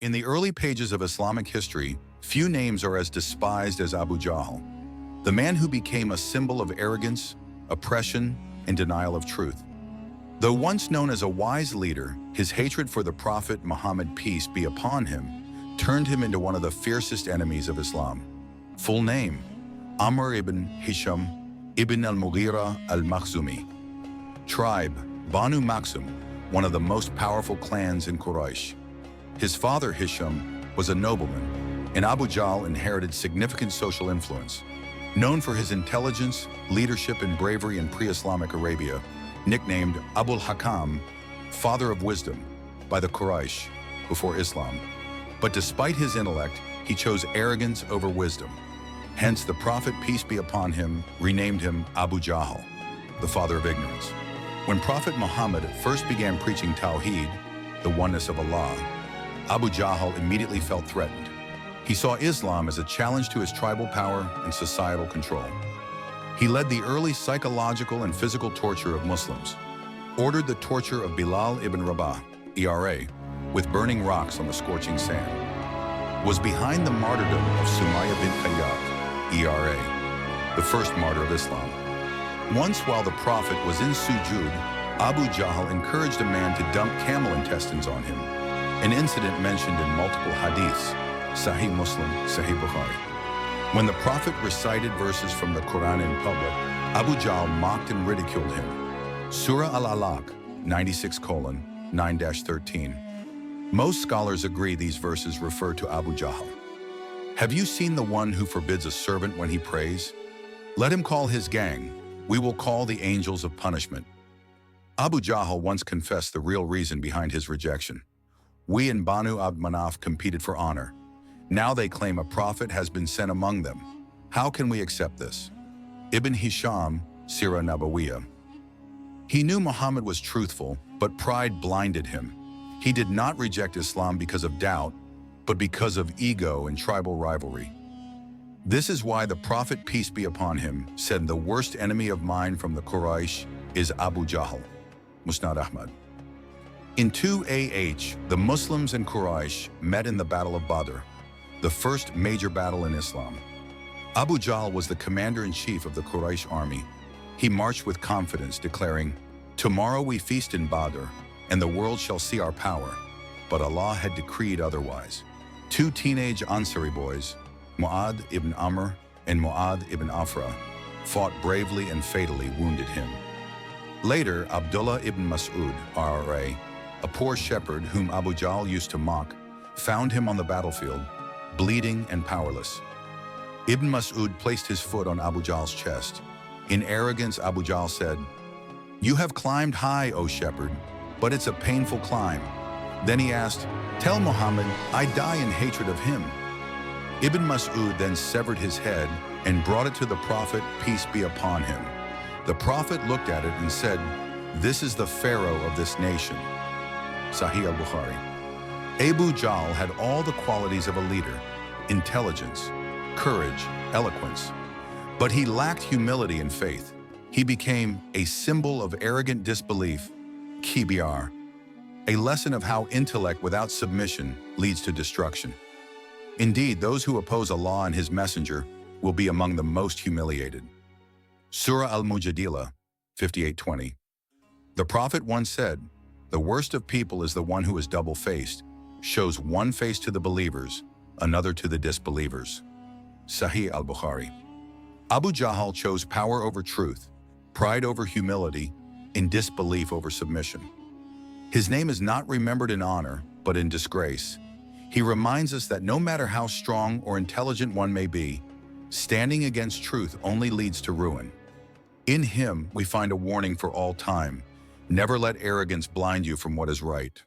In the early pages of Islamic history, few names are as despised as Abu Jahl, the man who became a symbol of arrogance, oppression, and denial of truth. Though once known as a wise leader, his hatred for the Prophet Muhammad, peace be upon him, turned him into one of the fiercest enemies of Islam. Full name: Amr ibn Hisham ibn al-Mughira al-Makhzumi. Tribe: Banu Makhzum, one of the most powerful clans in Quraysh. His father Hisham was a nobleman, and Abu Jahl inherited significant social influence. Known for his intelligence, leadership, and bravery in pre-Islamic Arabia, nicknamed Abul Hakam, father of wisdom, by the Quraysh before Islam. But despite his intellect, he chose arrogance over wisdom. Hence, the Prophet, peace be upon him, renamed him Abu Jahl, the father of ignorance. When Prophet Muhammad first began preaching Tawheed, the oneness of Allah, Abu Jahl immediately felt threatened. He saw Islam as a challenge to his tribal power and societal control. He led the early psychological and physical torture of Muslims, ordered the torture of Bilal ibn Rabah, ERA, with burning rocks on the scorching sand, was behind the martyrdom of Sumayya bint Khayyat, ERA, the first martyr of Islam. Once, while the Prophet was in sujood, Abu Jahl encouraged a man to dump camel intestines on him, an incident mentioned in multiple hadiths, Sahih Muslim, Sahih Bukhari. When the Prophet recited verses from the Quran in public, Abu Jahl mocked and ridiculed him. Surah Al-Alaq, 96:9-13. Most scholars agree these verses refer to Abu Jahl. Have you seen the one who forbids a servant when he prays? Let him call his gang. We will call the angels of punishment. Abu Jahl once confessed the real reason behind his rejection. We in Banu Abd Manaf competed for honor. Now they claim a prophet has been sent among them. How can we accept this? Ibn Hisham, Seerah Nabawiyah. He knew Muhammad was truthful, but pride blinded him. He did not reject Islam because of doubt, but because of ego and tribal rivalry. This is why the Prophet, peace be upon him, said, "The worst enemy of mine from the Quraysh is Abu Jahl." Musnad Ahmad. In 2 AH, the Muslims and Quraysh met in the Battle of Badr, the first major battle in Islam. Abu Jahl was the commander-in-chief of the Quraysh army. He marched with confidence, declaring, "Tomorrow we feast in Badr, and the world shall see our power." But Allah had decreed otherwise. 2 teenage Ansari boys, Mu'ad ibn Amr and Mu'ad ibn Afra, fought bravely and fatally wounded him. Later, Abdullah ibn Mas'ud, RRA, a poor shepherd whom Abu Jahl used to mock, found him on the battlefield, bleeding and powerless. Ibn Mas'ud placed his foot on Abu Jahl's chest. In arrogance, Abu Jahl said, "You have climbed high, O shepherd, but it's a painful climb." Then he asked, "Tell Muhammad, I die in hatred of him." Ibn Mas'ud then severed his head and brought it to the Prophet, peace be upon him. The Prophet looked at it and said, "This is the Pharaoh of this nation." Sahih al-Bukhari. Abu Jahl had all the qualities of a leader: intelligence, courage, eloquence. But he lacked humility and faith. He became a symbol of arrogant disbelief, kibr, a lesson of how intellect without submission leads to destruction. Indeed, those who oppose Allah and His Messenger will be among the most humiliated. Surah Al-Mujadila, 58:20. The Prophet once said, "The worst of people is the one who is double-faced, shows one face to the believers, another to the disbelievers." Sahih al-Bukhari. Abu Jahl chose power over truth, pride over humility, and disbelief over submission. His name is not remembered in honor, but in disgrace. He reminds us that no matter how strong or intelligent one may be, standing against truth only leads to ruin. In him, we find a warning for all time: never let arrogance blind you from what is right.